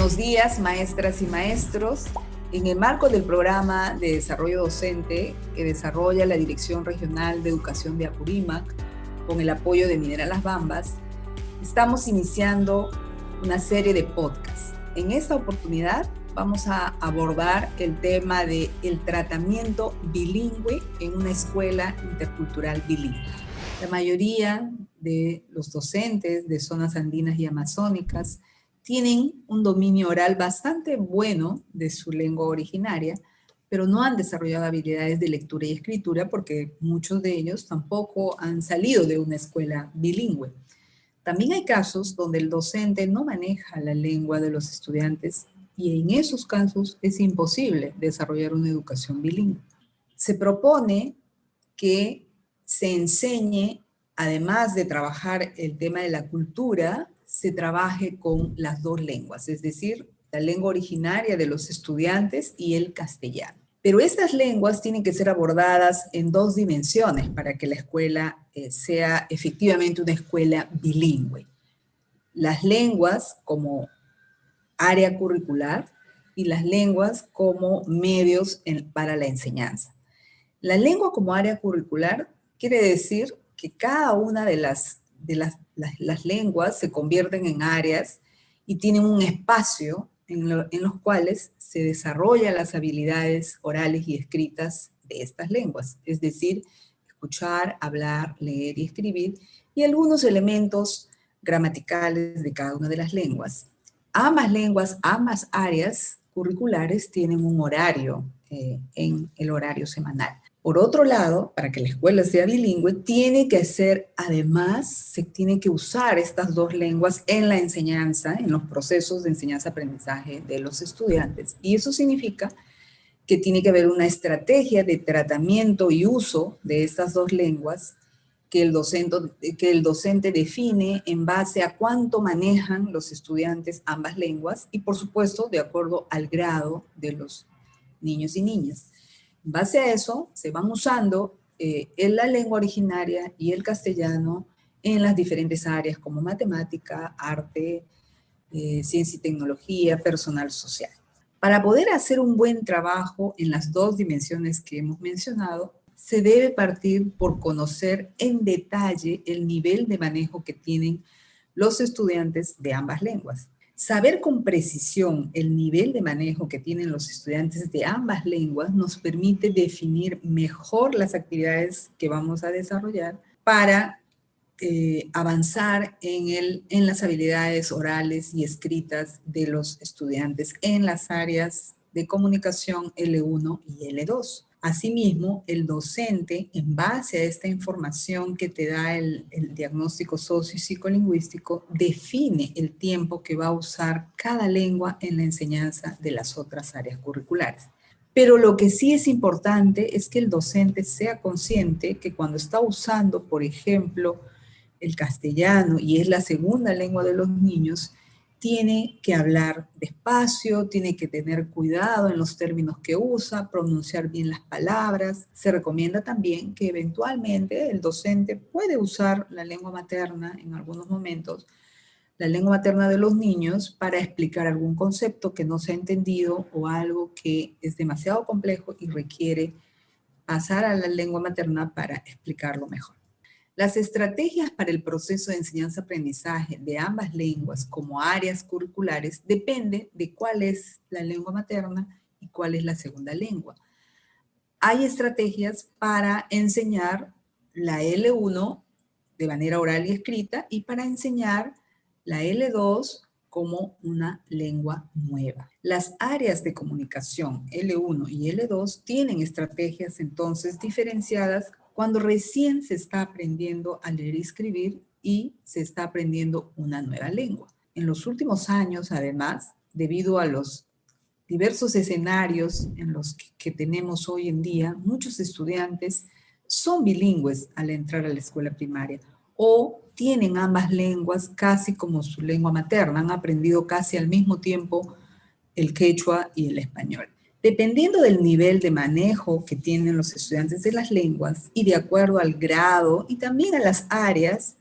Buenos días, maestras y maestros. En el marco del programa de desarrollo docente que desarrolla la Dirección Regional de Educación de Apurímac, con el apoyo de Minera Las Bambas, estamos iniciando una serie de podcasts. En esta oportunidad vamos a abordar el tema del tratamiento bilingüe en una escuela intercultural bilingüe. La mayoría de los docentes de zonas andinas y amazónicas tienen un dominio oral bastante bueno de su lengua originaria, pero no han desarrollado habilidades de lectura y escritura porque muchos de ellos tampoco han salido de una escuela bilingüe. También hay casos donde el docente no maneja la lengua de los estudiantes y en esos casos es imposible desarrollar una educación bilingüe. Se propone que se enseñe, además de trabajar el tema de la cultura, se trabaje con las dos lenguas, es decir, la lengua originaria de los estudiantes y el castellano. Pero estas lenguas tienen que ser abordadas en dos dimensiones para que la escuela sea efectivamente una escuela bilingüe. Las lenguas como área curricular y las lenguas como medios para la enseñanza. La lengua como área curricular quiere decir que cada una de las lenguas se convierten en áreas y tienen un espacio en los cuales se desarrollan las habilidades orales y escritas de estas lenguas, es decir, escuchar, hablar, leer y escribir, y algunos elementos gramaticales de cada una de las lenguas. Ambas áreas curriculares tienen un horario en el horario semanal. Por otro lado, para que la escuela sea bilingüe, se tiene que usar estas dos lenguas en la enseñanza, en los procesos de enseñanza-aprendizaje de los estudiantes. Y eso significa que tiene que haber una estrategia de tratamiento y uso de estas dos lenguas que el docente define en base a cuánto manejan los estudiantes ambas lenguas y, por supuesto, de acuerdo al grado de los niños y niñas. En base a eso, se van usando la lengua originaria y el castellano en las diferentes áreas como matemática, arte, ciencia y tecnología, personal social. Para poder hacer un buen trabajo en las dos dimensiones que hemos mencionado, se debe partir por conocer en detalle el nivel de manejo que tienen los estudiantes de ambas lenguas. Saber con precisión el nivel de manejo que tienen los estudiantes de ambas lenguas nos permite definir mejor las actividades que vamos a desarrollar para avanzar en las habilidades orales y escritas de los estudiantes en las áreas de comunicación L1 y L2. Asimismo, el docente, en base a esta información que te da el diagnóstico socio y psicolingüístico, define el tiempo que va a usar cada lengua en la enseñanza de las otras áreas curriculares. Pero lo que sí es importante es que el docente sea consciente que cuando está usando, por ejemplo, el castellano y es la segunda lengua de los niños, tiene que hablar despacio, tiene que tener cuidado en los términos que usa, pronunciar bien las palabras. Se recomienda también que eventualmente el docente puede usar la lengua materna en algunos momentos, la lengua materna de los niños, para explicar algún concepto que no se ha entendido o algo que es demasiado complejo y requiere pasar a la lengua materna para explicarlo mejor. Las estrategias para el proceso de enseñanza-aprendizaje de ambas lenguas como áreas curriculares dependen de cuál es la lengua materna y cuál es la segunda lengua. Hay estrategias para enseñar la L1 de manera oral y escrita y para enseñar la L2 como una lengua nueva. Las áreas de comunicación L1 y L2 tienen estrategias entonces diferenciadas cuando recién se está aprendiendo a leer y escribir y se está aprendiendo una nueva lengua. En los últimos años, además, debido a los diversos escenarios en los que tenemos hoy en día, muchos estudiantes son bilingües al entrar a la escuela primaria o tienen ambas lenguas casi como su lengua materna, han aprendido casi al mismo tiempo el quechua y el español. Dependiendo del nivel de manejo que tienen los estudiantes de las lenguas y de acuerdo al grado y también a las áreas,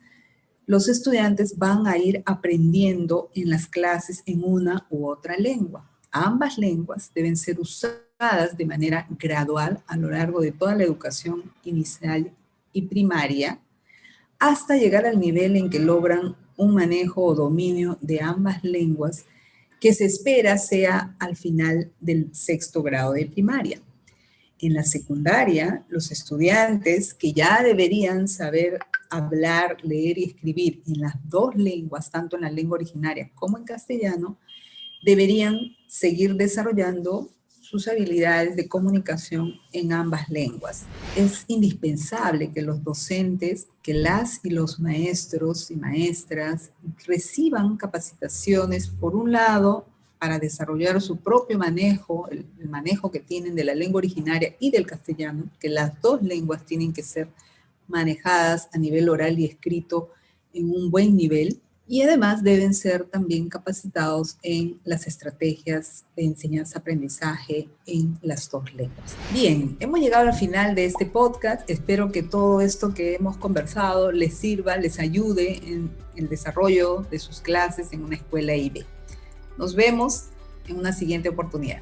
los estudiantes van a ir aprendiendo en las clases en una u otra lengua. Ambas lenguas deben ser usadas de manera gradual a lo largo de toda la educación inicial y primaria, hasta llegar al nivel en que logran un manejo o dominio de ambas lenguas que se espera sea al final del 6º grado de primaria. En la secundaria, los estudiantes que ya deberían saber hablar, leer y escribir en las dos lenguas, tanto en la lengua originaria como en castellano, deberían seguir desarrollando sus habilidades de comunicación en ambas lenguas. Es indispensable que los docentes, que las y los maestros y maestras reciban capacitaciones, por un lado, para desarrollar su propio manejo, el manejo que tienen de la lengua originaria y del castellano, que las dos lenguas tienen que ser manejadas a nivel oral y escrito en un buen nivel, y además deben ser también capacitados en las estrategias de enseñanza-aprendizaje en las dos lenguas. Bien, hemos llegado al final de este podcast. Espero que todo esto que hemos conversado les sirva, les ayude en el desarrollo de sus clases en una escuela IB. Nos vemos en una siguiente oportunidad.